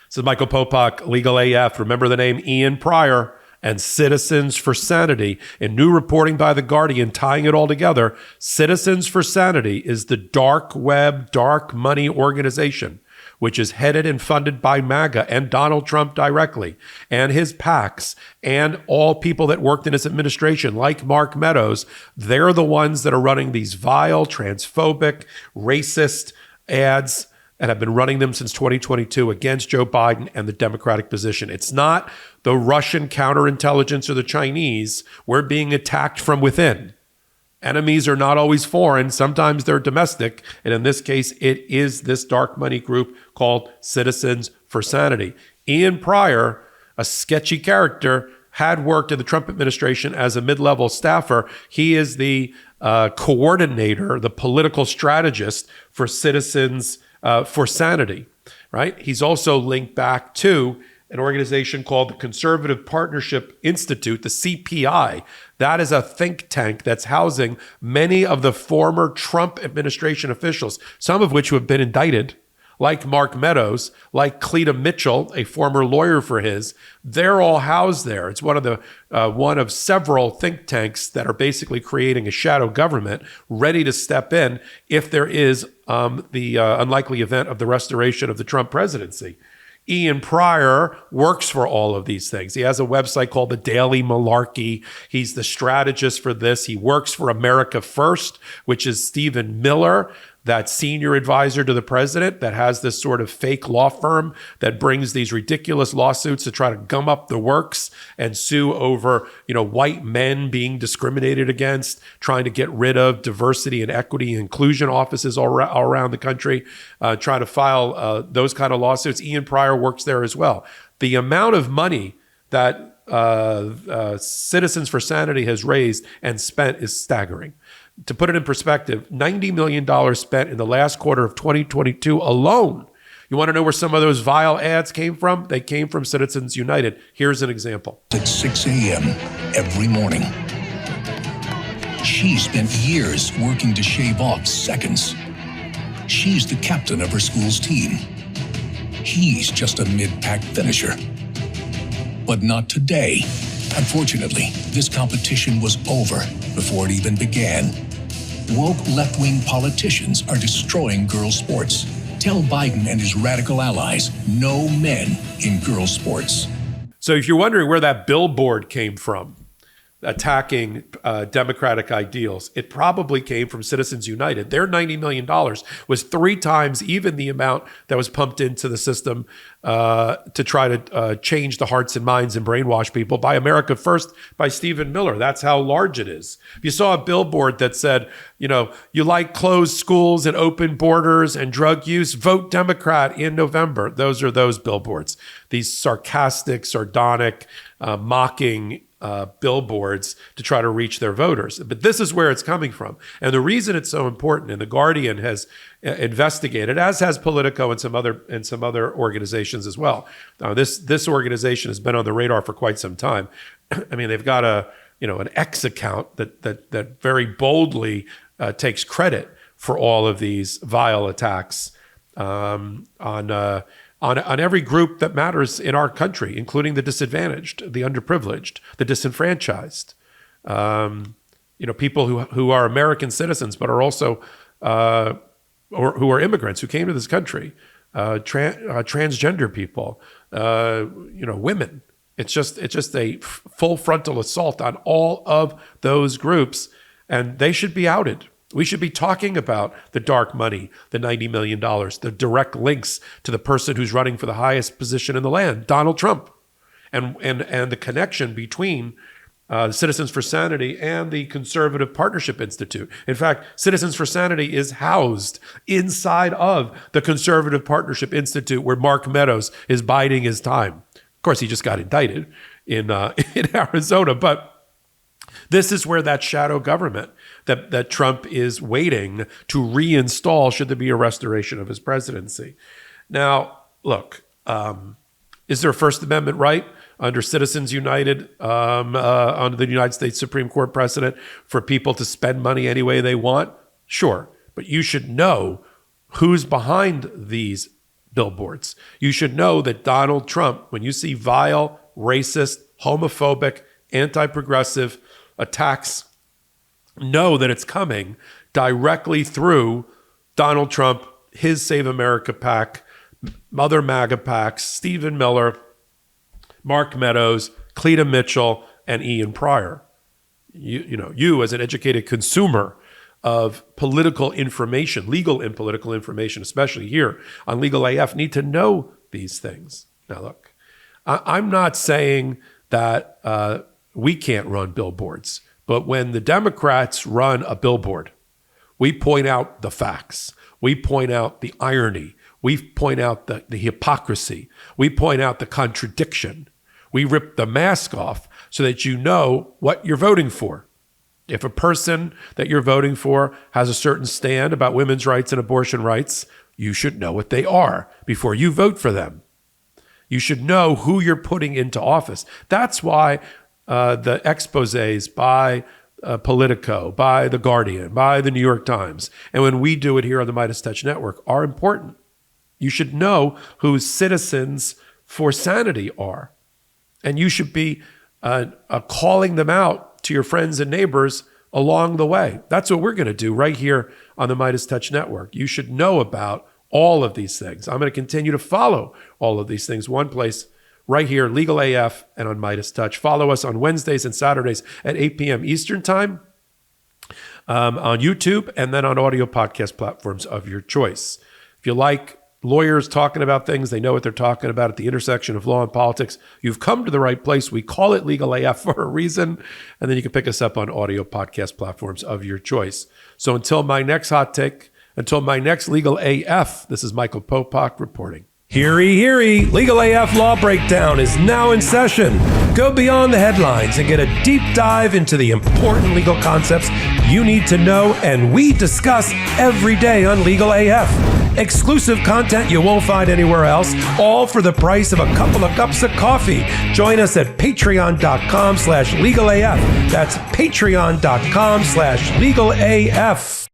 This is Michael Popok, Legal AF. Remember the name Ian Pryor and Citizens for Sanity. In new reporting by The Guardian, tying it all together, Citizens for Sanity is the dark web, dark money organization, which is headed and funded by MAGA and Donald Trump directly, and his PACs, and all people that worked in his administration, like Mark Meadows. They're the ones that are running these vile, transphobic, racist ads and have been running them since 2022 against Joe Biden and the Democratic position. It's not the Russian counterintelligence or the Chinese. We're being attacked from within. Enemies are not always foreign. Sometimes they're domestic. And in this case, it is this dark money group called Citizens for Sanity. Ian Pryor, a sketchy character, had worked in the Trump administration as a mid-level staffer. He is the coordinator, the political strategist for Citizens for Sanity, right? He's also linked back to an organization called the Conservative Partnership Institute, the CPI. That is a think tank that's housing many of the former Trump administration officials, some of which have been indicted, like Mark Meadows, like Cleta Mitchell, a former lawyer for his. They're all housed there. It's one of several think tanks that are basically creating a shadow government ready to step in if there is the unlikely event of the restoration of the Trump presidency. Ian Pryor works for all of these things. He has a website called The Daily Malarkey. He's the strategist for this. He works for America First, which is Stephen Miller, that senior advisor to the president that has this sort of fake law firm that brings these ridiculous lawsuits to try to gum up the works and sue over, white men being discriminated against, trying to get rid of diversity and equity and inclusion offices all around the country, trying to file those kind of lawsuits. Ian Pryor works there as well. The amount of money that Citizens for Sanity has raised and spent is staggering. To put it in perspective, $90 million spent in the last quarter of 2022 alone. You want to know where some of those vile ads came from? They came from Citizens United. Here's an example. At 6 a.m. every morning. She spent years working to shave off seconds. She's the captain of her school's team. He's just a mid-pack finisher. But not today. Unfortunately, this competition was over before it even began. Woke left-wing politicians are destroying girls' sports. Tell Biden and his radical allies, no men in girls' sports. So if you're wondering where that billboard came from, attacking democratic ideals, it probably came from Citizens United. Their $90 million was 3 times even the amount that was pumped into the system to try to change the hearts and minds and brainwash people by America First, by Stephen Miller. That's how large it is. If you saw a billboard that said, you like closed schools and open borders and drug use, vote Democrat in November. Those are those billboards. These sarcastic, sardonic, mocking billboards to try to reach their voters. But this is where it's coming from. And the reason it's so important, and The Guardian has investigated, as has Politico and some other organizations as well. This organization has been on the radar for quite some time. I mean, they've got an X account that very boldly takes credit for all of these vile attacks on every group that matters in our country, including the disadvantaged, the underprivileged, the disenfranchised, people who are American citizens but are also or who are immigrants who came to this country, transgender people, women. It's just a full frontal assault on all of those groups, and they should be outed. We should be talking about the dark money, the $90 million, the direct links to the person who's running for the highest position in the land, Donald Trump, and the connection between Citizens for Sanity and the Conservative Partnership Institute. In fact, Citizens for Sanity is housed inside of the Conservative Partnership Institute, where Mark Meadows is biding his time. Of course, he just got indicted in Arizona, but this is where that shadow government that Trump is waiting to reinstall should there be a restoration of his presidency. Now, look, is there a First Amendment right under Citizens United, under the United States Supreme Court precedent, for people to spend money any way they want? Sure, but you should know who's behind these billboards. You should know that Donald Trump, when you see vile, racist, homophobic, anti-progressive attacks, know that it's coming directly through Donald Trump, his Save America PAC, other MAGA PACs, Stephen Miller, Mark Meadows, Cleta Mitchell, and Ian Pryor. You as an educated consumer of political information, legal and political information, especially here on Legal AF, need to know these things. Now, look, I'm not saying that we can't run billboards, but when the Democrats run a billboard, we point out the facts. We point out the irony. We point out the hypocrisy. We point out the contradiction. We rip the mask off so that you know what you're voting for. If a person that you're voting for has a certain stand about women's rights and abortion rights, you should know what they are before you vote for them. You should know who you're putting into office. That's why the exposés by Politico, by the Guardian, by the New York Times, and when we do it here on the MeidasTouch Network are important. You should know who citizens for sanity are. And you should be calling them out to your friends and neighbors along the way. That's what we're going to do right here on the MeidasTouch Network. You should know about all of these things. I'm going to continue to follow all of these things. One place right here, Legal AF and on MeidasTouch. Follow us on Wednesdays and Saturdays at 8 p.m. Eastern Time on YouTube and then on audio podcast platforms of your choice. If you like lawyers talking about things, they know what they're talking about at the intersection of law and politics, you've come to the right place. We call it Legal AF for a reason. And then you can pick us up on audio podcast platforms of your choice. So until my next hot take, until my next Legal AF, this is Michael Popok reporting. Heary, heary, Legal AF Law Breakdown is now in session. Go beyond the headlines and get a deep dive into the important legal concepts you need to know and we discuss every day on Legal AF. Exclusive content you won't find anywhere else, all for the price of a couple of cups of coffee. Join us at patreon.com/legalaf. That's patreon.com/legalaf.